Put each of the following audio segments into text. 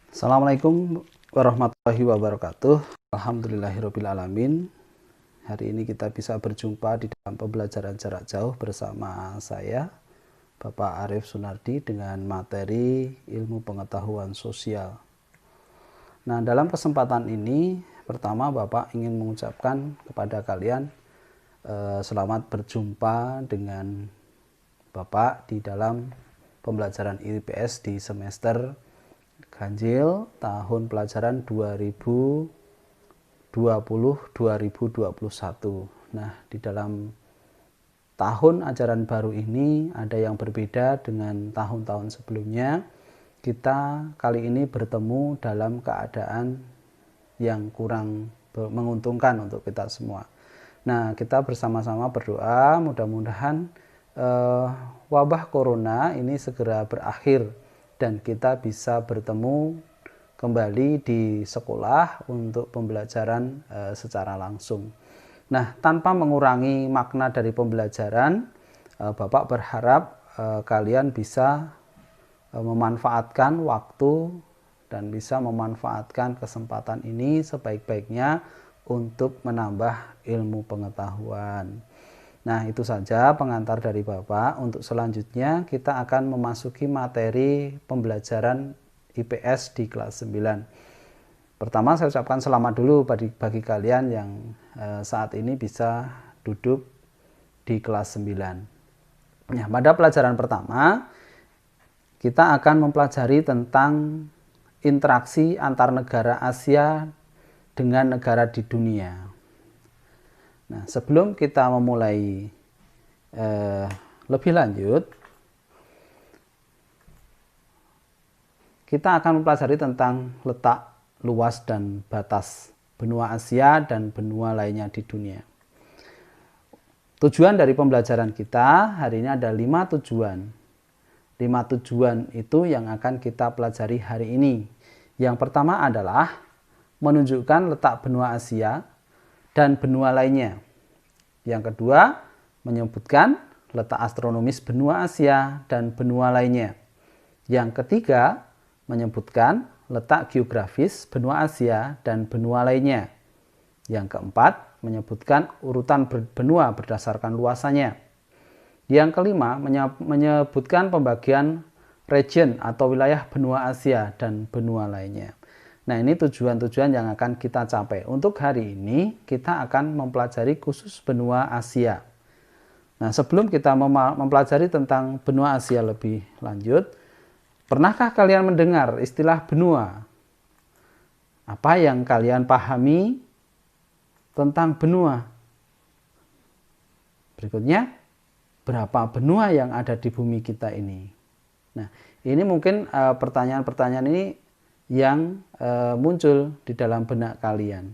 Assalamualaikum warahmatullahi wabarakatuh. Alhamdulillahirabbil alamin. Hari ini kita bisa berjumpa di dalam pembelajaran jarak jauh bersama saya, Bapak Arif Sunardi, dengan materi ilmu pengetahuan sosial. Nah, dalam kesempatan ini, pertama Bapak ingin mengucapkan kepada kalian selamat berjumpa dengan Bapak di dalam pembelajaran IPS di semester ganjil tahun pelajaran 2020-2021. Nah, di dalam tahun ajaran baru ini ada yang berbeda dengan tahun-tahun sebelumnya. Kita kali ini bertemu dalam keadaan yang kurang menguntungkan untuk kita semua. Nah, kita bersama-sama berdoa mudah-mudahan wabah corona ini segera berakhir dan kita bisa bertemu kembali di sekolah untuk pembelajaran secara langsung. Nah, tanpa mengurangi makna dari pembelajaran, Bapak berharap kalian bisa memanfaatkan waktu dan bisa memanfaatkan kesempatan ini sebaik-baiknya untuk menambah ilmu pengetahuan. Nah, itu saja pengantar dari Bapak. Untuk selanjutnya kita akan memasuki materi pembelajaran IPS di kelas 9. Pertama saya ucapkan selamat dulu bagi kalian yang saat ini bisa duduk di kelas 9. Nah, pada pelajaran pertama kita akan mempelajari tentang interaksi antar negara Asia dengan negara di dunia. Nah, sebelum kita memulai lebih lanjut, kita akan mempelajari tentang letak, luas, dan batas benua Asia dan benua lainnya di dunia. Tujuan dari pembelajaran kita hari ini ada 5 tujuan. 5 tujuan itu yang akan kita pelajari hari ini. Yang pertama adalah menunjukkan letak benua Asia dan benua lainnya. Yang kedua, menyebutkan letak astronomis benua Asia dan benua lainnya. Yang ketiga, menyebutkan letak geografis benua Asia dan benua lainnya. Yang keempat, menyebutkan urutan benua berdasarkan luasannya. Yang kelima, menyebutkan pembagian region atau wilayah benua Asia dan benua lainnya. Nah, ini tujuan-tujuan yang akan kita capai. Untuk hari ini, kita akan mempelajari khusus benua Asia. Nah, sebelum kita mempelajari tentang benua Asia lebih lanjut, pernahkah kalian mendengar istilah benua? Apa yang kalian pahami tentang benua? Berikutnya, berapa benua yang ada di bumi kita ini? Nah, ini mungkin pertanyaan-pertanyaan ini yang muncul di dalam benak kalian.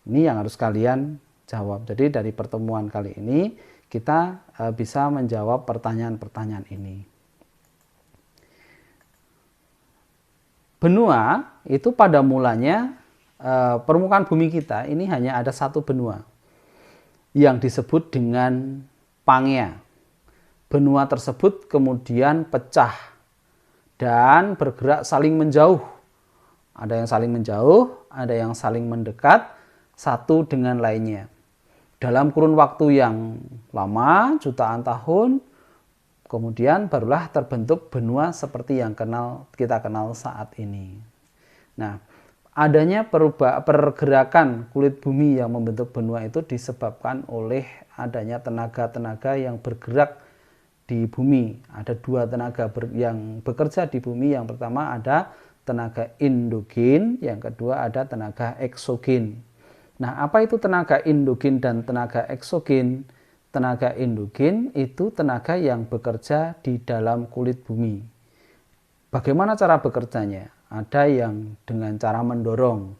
Ini yang harus kalian jawab. Jadi dari pertemuan kali ini kita bisa menjawab pertanyaan-pertanyaan ini. Benua itu pada mulanya permukaan bumi kita ini hanya ada satu benua yang disebut dengan Pangea. Benua tersebut kemudian pecah dan bergerak saling menjauh. Ada yang saling menjauh, ada yang saling mendekat satu dengan lainnya. Dalam kurun waktu yang lama, jutaan tahun, kemudian barulah terbentuk benua seperti yang kita kenal saat ini. Nah, adanya pergerakan kulit bumi yang membentuk benua itu disebabkan oleh adanya tenaga-tenaga yang bergerak di bumi. Ada dua tenaga yang bekerja di bumi. Yang pertama ada tenaga endogen, yang kedua ada tenaga eksogen. Nah, apa itu tenaga endogen dan tenaga eksogen? Tenaga endogen itu tenaga yang bekerja di dalam kulit bumi. Bagaimana cara bekerjanya? Ada yang dengan cara mendorong,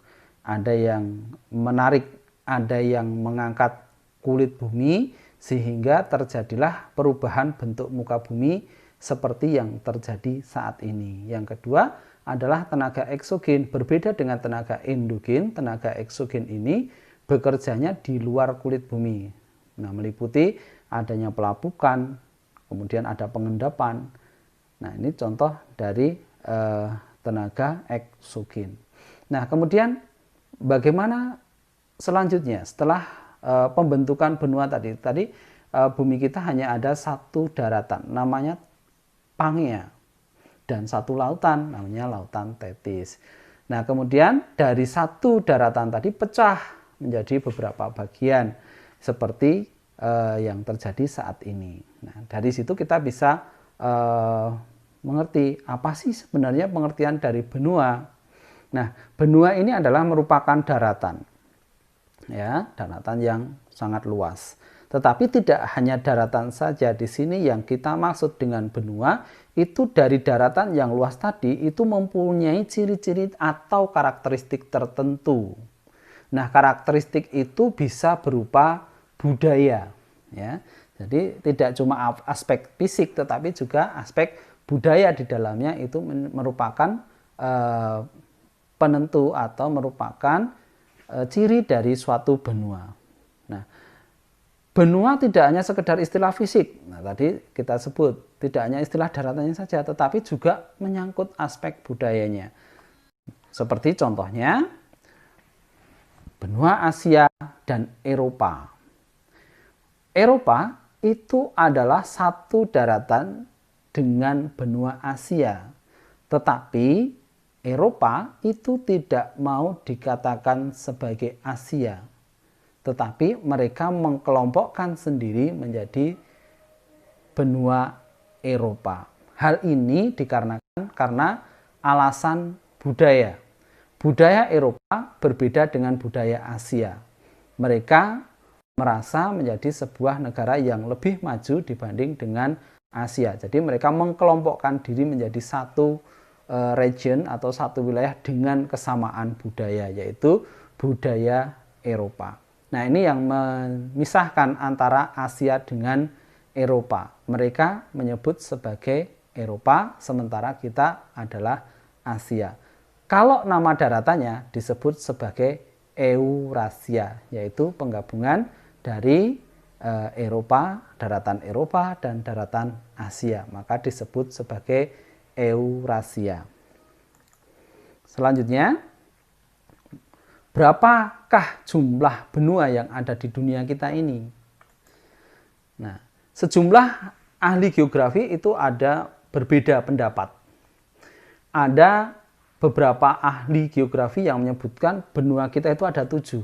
ada yang menarik, ada yang mengangkat kulit bumi sehingga terjadilah perubahan bentuk muka bumi seperti yang terjadi saat ini. Yang kedua adalah tenaga eksogen. Berbeda dengan tenaga endogen, tenaga eksogen ini bekerjanya di luar kulit bumi. Nah, meliputi adanya pelapukan, kemudian ada pengendapan. Nah, ini contoh dari tenaga eksogen. Nah, kemudian bagaimana selanjutnya setelah pembentukan benua tadi? Bumi kita hanya ada satu daratan namanya Pangea dan satu lautan namanya Lautan Tethys. Nah, kemudian dari satu daratan tadi pecah menjadi beberapa bagian seperti yang terjadi saat ini. Nah, dari situ kita bisa mengerti apa sih sebenarnya pengertian dari benua. Nah, benua ini adalah merupakan daratan, ya, daratan yang sangat luas. Tetapi tidak hanya daratan saja, di sini yang kita maksud dengan benua itu dari daratan yang luas tadi itu mempunyai ciri-ciri atau karakteristik tertentu. Nah, karakteristik itu bisa berupa budaya, ya. Jadi tidak cuma aspek fisik tetapi juga aspek budaya di dalamnya itu merupakan penentu atau merupakan ciri dari suatu benua. Nah, benua tidak hanya sekedar istilah fisik. Nah, tadi kita sebut tidak hanya istilah daratannya saja, tetapi juga menyangkut aspek budayanya. Seperti contohnya benua Asia dan Eropa. Eropa itu adalah satu daratan dengan benua Asia. Tetapi Eropa itu tidak mau dikatakan sebagai Asia. Tetapi mereka mengkelompokkan sendiri menjadi benua Eropa. Hal ini dikarenakan karena alasan budaya. Budaya Eropa berbeda dengan budaya Asia. Mereka merasa menjadi sebuah negara yang lebih maju dibanding dengan Asia. Jadi mereka mengkelompokkan diri menjadi satu region atau satu wilayah dengan kesamaan budaya, yaitu budaya Eropa. Nah, ini yang memisahkan antara Asia dengan Eropa. Mereka menyebut sebagai Eropa, sementara kita adalah Asia. Kalau nama daratannya disebut sebagai Eurasia, yaitu penggabungan dari Eropa, daratan Eropa dan daratan Asia, maka disebut sebagai Eurasia. Selanjutnya, berapakah jumlah benua yang ada di dunia kita ini? Nah, sejumlah ahli geografi itu ada berbeda pendapat. Ada beberapa ahli geografi yang menyebutkan benua kita itu ada 7.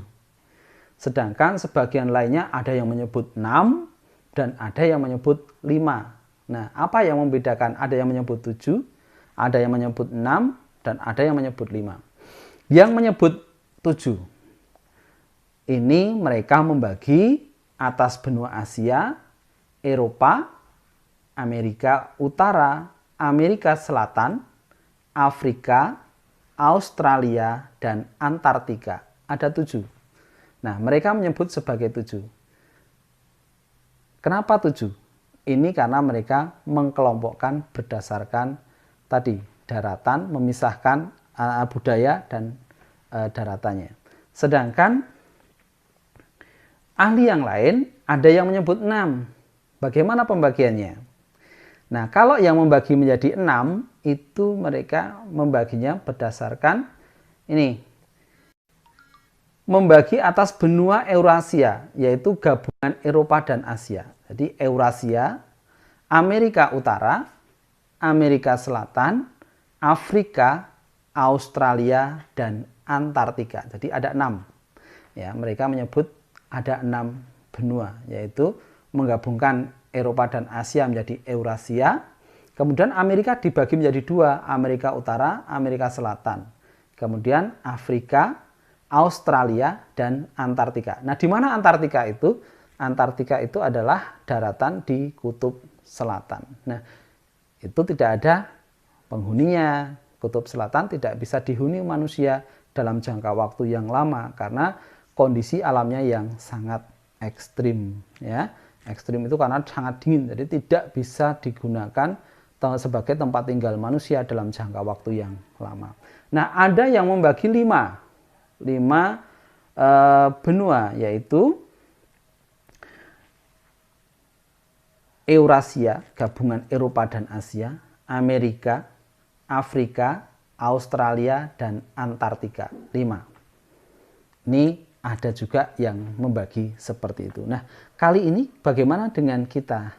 Sedangkan sebagian lainnya ada yang menyebut 6 dan ada yang menyebut 5. Nah, apa yang membedakan? Ada yang menyebut 7, ada yang menyebut 6, dan ada yang menyebut 5. Yang menyebut 7, ini mereka membagi atas benua Asia, Eropa, Amerika Utara, Amerika Selatan, Afrika, Australia, dan Antartika. Ada 7. Nah, mereka menyebut sebagai 7. Kenapa 7? Ini karena mereka mengkelompokkan berdasarkan tadi daratan, memisahkan budaya dan daratannya. Sedangkan ahli yang lain ada yang menyebut 6. Bagaimana pembagiannya? Nah, kalau yang membagi menjadi 6 itu mereka membaginya berdasarkan ini. Membagi atas benua Eurasia, yaitu gabungan Eropa dan Asia. Jadi Eurasia, Amerika Utara, Amerika Selatan, Afrika, Australia, dan Antartika. Jadi ada 6. Ya, mereka menyebut ada 6 benua, yaitu menggabungkan Eropa dan Asia menjadi Eurasia. Kemudian Amerika dibagi menjadi 2, Amerika Utara, Amerika Selatan. Kemudian Afrika, Australia, dan Antartika. Nah, di mana Antartika itu? Antartika itu adalah daratan di kutub selatan. Nah, itu tidak ada penghuninya. Kutub selatan tidak bisa dihuni manusia dalam jangka waktu yang lama karena kondisi alamnya yang sangat ekstrim. Ya, ekstrim itu karena sangat dingin, jadi tidak bisa digunakan sebagai tempat tinggal manusia dalam jangka waktu yang lama. Nah, ada yang membagi 5 benua, yaitu Eurasia, gabungan Eropa dan Asia, Amerika, Afrika, Australia, dan Antartika. 5. Ini ada juga yang membagi seperti itu. Nah, kali ini bagaimana dengan kita?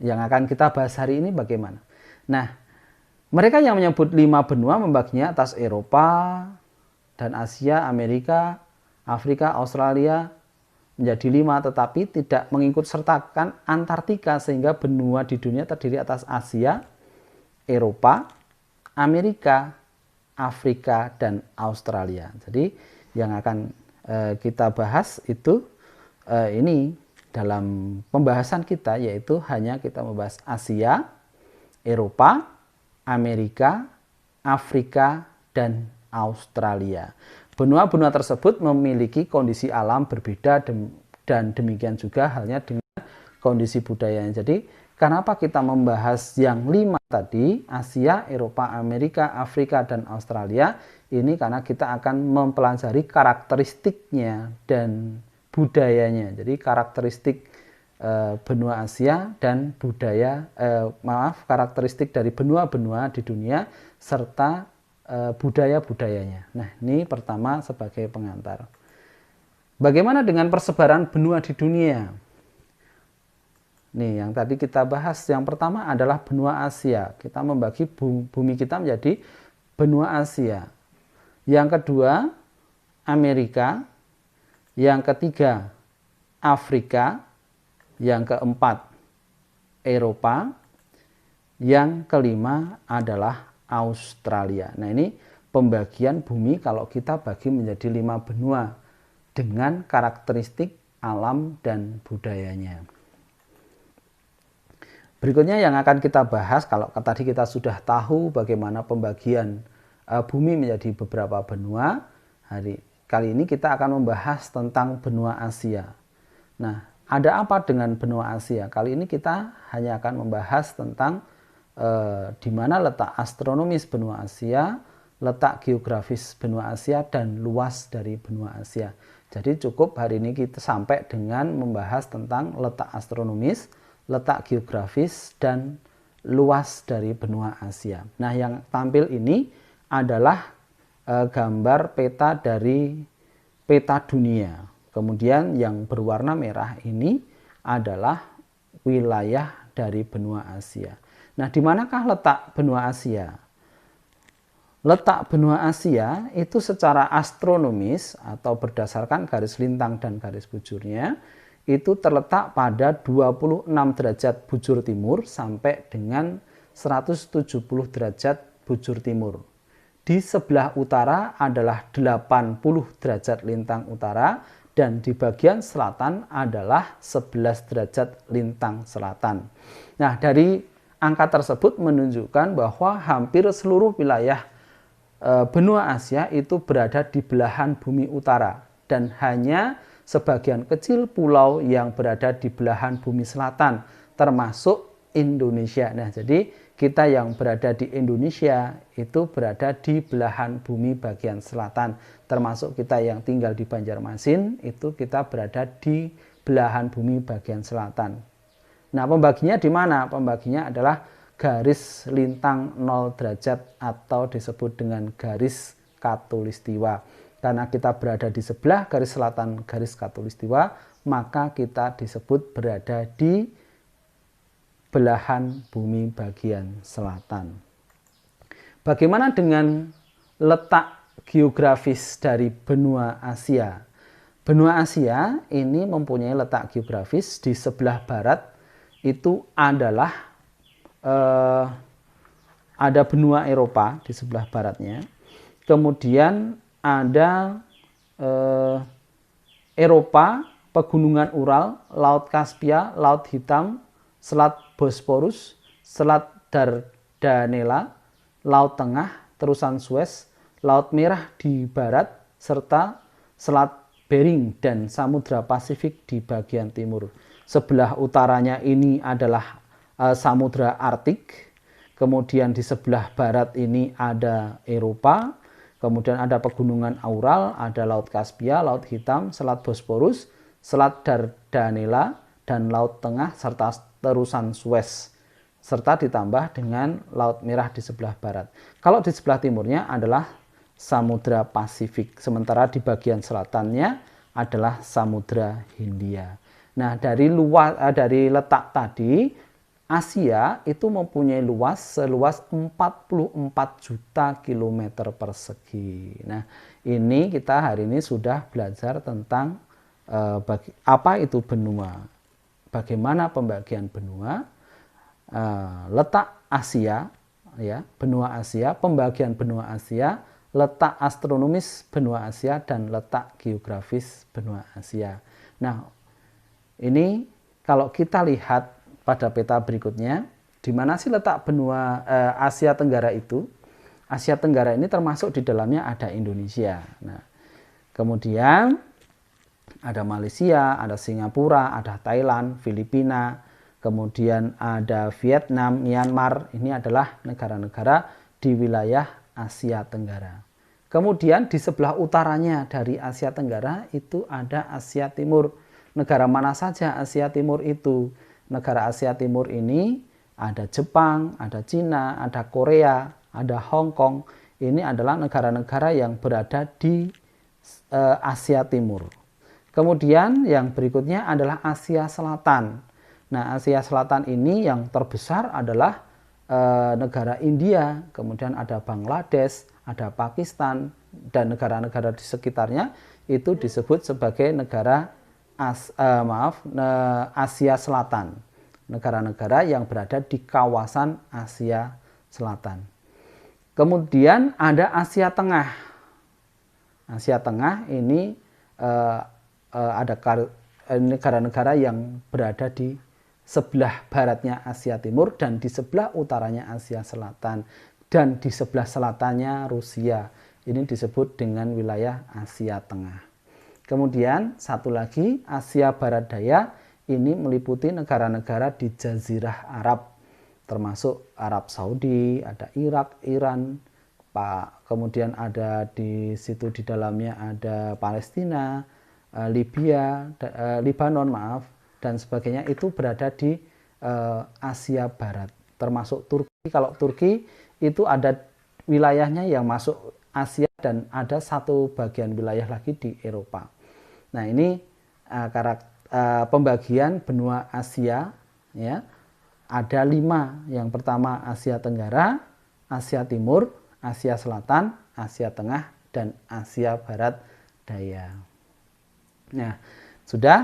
Yang akan kita bahas hari ini bagaimana? Nah, mereka yang menyebut 5 benua membaginya atas Eropa dan Asia, Amerika, Afrika, Australia menjadi 5, tetapi tidak mengikut sertakan Antartika, sehingga benua di dunia terdiri atas Asia, Eropa, Amerika, Afrika, dan Australia. Jadi yang akan kita bahas itu ini dalam pembahasan kita, yaitu hanya kita membahas Asia, Eropa, Amerika, Afrika, dan Australia. Benua-benua tersebut memiliki kondisi alam berbeda dan demikian juga halnya dengan kondisi budayanya. Jadi kenapa kita membahas yang 5 tadi, Asia, Eropa, Amerika, Afrika, dan Australia, ini karena kita akan mempelajari karakteristiknya dan budayanya. Jadi karakteristik benua Asia dan karakteristik dari benua-benua di dunia serta budaya-budayanya. Nah, ini pertama sebagai pengantar. Bagaimana dengan persebaran benua di dunia? Nih, yang tadi kita bahas, yang pertama adalah benua Asia. Kita membagi bumi kita menjadi benua Asia. Yang kedua, Amerika. Yang ketiga, Afrika. Yang keempat, Eropa. Yang kelima adalah Australia. Nah, ini pembagian bumi kalau kita bagi menjadi 5 benua dengan karakteristik alam dan budayanya. Berikutnya yang akan kita bahas, kalau tadi kita sudah tahu bagaimana pembagian bumi menjadi beberapa benua, kali ini kita akan membahas tentang benua Asia. Nah, ada apa dengan benua Asia? Kali ini kita hanya akan membahas tentang di mana letak astronomis benua Asia, letak geografis benua Asia, dan luas dari benua Asia. Jadi cukup hari ini kita sampai dengan membahas tentang letak astronomis, letak geografis, dan luas dari benua Asia. Nah, yang tampil ini adalah gambar peta dari peta dunia. Kemudian yang berwarna merah ini adalah wilayah dari benua Asia. Nah, di manakah letak benua Asia? Letak benua Asia itu secara astronomis atau berdasarkan garis lintang dan garis bujurnya itu terletak pada 26 derajat bujur timur sampai dengan 170 derajat bujur timur. Di sebelah utara adalah 80 derajat lintang utara dan di bagian selatan adalah 11 derajat lintang selatan. Nah, dari angka tersebut menunjukkan bahwa hampir seluruh wilayah benua Asia itu berada di belahan bumi utara dan hanya sebagian kecil pulau yang berada di belahan bumi selatan termasuk Indonesia. Nah, jadi kita yang berada di Indonesia itu berada di belahan bumi bagian selatan, termasuk kita yang tinggal di Banjarmasin itu kita berada di belahan bumi bagian selatan. Nah, pembaginya di mana? Pembaginya adalah garis lintang 0 derajat atau disebut dengan garis khatulistiwa. Karena kita berada di sebelah garis selatan garis khatulistiwa, maka kita disebut berada di belahan bumi bagian selatan. Bagaimana dengan letak geografis dari benua Asia? Benua Asia ini mempunyai letak geografis di sebelah barat itu adalah ada benua Eropa di sebelah baratnya, kemudian ada Eropa, pegunungan Ural, Laut Kaspia, Laut Hitam, Selat Bosporus, Selat Dardanella, Laut Tengah, terusan Suez, Laut Merah di barat, serta Selat Bering dan Samudra Pasifik di bagian timur. Sebelah utaranya ini adalah Samudra Arktik, kemudian di sebelah barat ini ada Eropa, kemudian ada pegunungan Ural, ada Laut Kaspia, Laut Hitam, Selat Bosporus, Selat Dardanella, dan Laut Tengah serta terusan Suez. serta ditambah dengan Laut Merah di sebelah barat. Kalau di sebelah timurnya adalah Samudra Pasifik, sementara di bagian selatannya adalah Samudra Hindia. Nah, dari letak tadi, Asia itu mempunyai seluas 44 juta kilometer persegi. Nah, ini kita hari ini sudah belajar tentang apa itu benua, bagaimana pembagian benua, letak Asia, ya, benua Asia, pembagian benua Asia, letak astronomis benua Asia, dan letak geografis benua Asia. Nah, ini kalau kita lihat pada peta berikutnya, di mana sih letak benua Asia Tenggara itu? Asia Tenggara ini termasuk di dalamnya ada Indonesia. Nah, kemudian ada Malaysia, ada Singapura, ada Thailand, Filipina, kemudian ada Vietnam, Myanmar. Ini adalah negara-negara di wilayah Asia Tenggara. Kemudian di sebelah utaranya dari Asia Tenggara itu ada Asia Timur. Negara mana saja Asia Timur itu? Negara Asia Timur ini ada Jepang, ada Cina, ada Korea, ada Hong Kong. Ini adalah negara-negara yang berada di Asia Timur. Kemudian yang berikutnya adalah Asia Selatan. Nah, Asia Selatan ini yang terbesar adalah negara India, kemudian ada Bangladesh, ada Pakistan, dan negara-negara di sekitarnya itu disebut sebagai negara Asia Selatan, negara-negara yang berada di kawasan Asia Selatan. Kemudian ada Asia Tengah. Asia Tengah ini ada negara-negara yang berada di sebelah baratnya Asia Timur dan di sebelah utaranya Asia Selatan, dan di sebelah selatannya Rusia. Ini disebut dengan wilayah Asia Tengah. Kemudian satu lagi Asia Barat Daya, ini meliputi negara-negara di Jazirah Arab, termasuk Arab Saudi, ada Irak, Iran, kemudian ada di situ di dalamnya ada Palestina, Libya, Lebanon, dan sebagainya, itu berada di Asia Barat, termasuk Turki. Kalau Turki itu ada wilayahnya yang masuk Asia dan ada satu bagian wilayah lagi di Eropa. Nah, ini pembagian benua Asia, ya. Ada 5. Yang pertama Asia Tenggara, Asia Timur, Asia Selatan, Asia Tengah, dan Asia Barat Daya. Nah,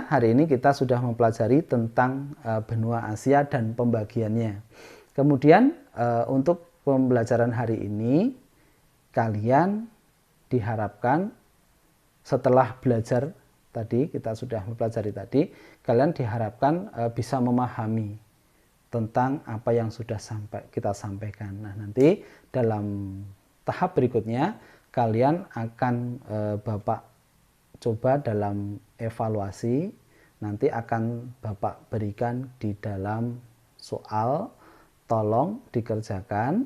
hari ini kita sudah mempelajari tentang benua Asia dan pembagiannya. Kemudian untuk pembelajaran hari ini, kalian diharapkan setelah belajar tadi, kita sudah mempelajari tadi, kalian diharapkan bisa memahami tentang apa yang sudah kita sampaikan. Nah, nanti dalam tahap berikutnya kalian akan Bapak coba dalam evaluasi, nanti akan Bapak berikan di dalam soal, tolong dikerjakan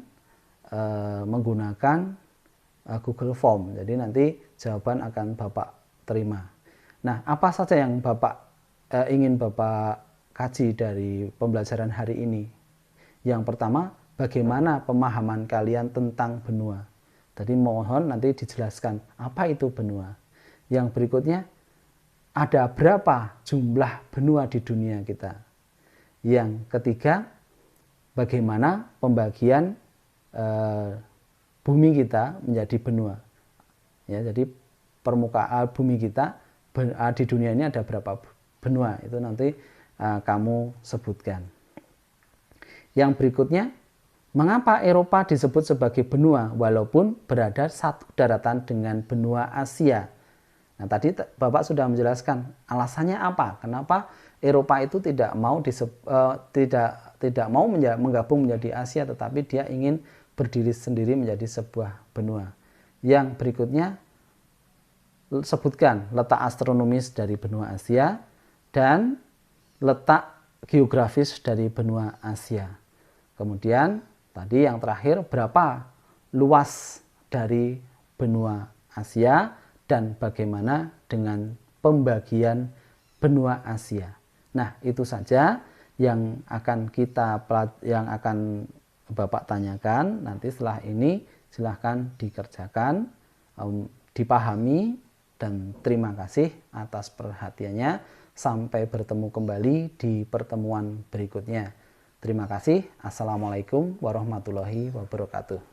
menggunakan Google Form. Jadi nanti jawaban akan Bapak terima. Nah, apa saja yang Bapak ingin Bapak kaji dari pembelajaran hari ini? Yang pertama, bagaimana pemahaman kalian tentang benua? Tadi mohon nanti dijelaskan apa itu benua. Yang berikutnya, ada berapa jumlah benua di dunia kita? Yang ketiga, bagaimana pembagian bumi kita menjadi benua? Ya, jadi permukaan bumi kita di dunia ini ada berapa benua? Itu nanti kamu sebutkan. Yang berikutnya, mengapa Eropa disebut sebagai benua walaupun berada satu daratan dengan benua Asia? Nah, tadi Bapak sudah menjelaskan alasannya apa, kenapa Eropa itu tidak mau menggabung menjadi Asia, tetapi dia ingin berdiri sendiri menjadi sebuah benua. Yang berikutnya, sebutkan letak astronomis dari benua Asia dan letak geografis dari benua Asia. Kemudian tadi yang terakhir, berapa luas dari benua Asia dan bagaimana dengan pembagian benua Asia. Nah, itu saja yang akan Bapak tanyakan nanti setelah ini, silahkan dikerjakan, dipahami, dan terima kasih atas perhatiannya. Sampai bertemu kembali di pertemuan berikutnya. Terima kasih. Assalamualaikum warahmatullahi wabarakatuh.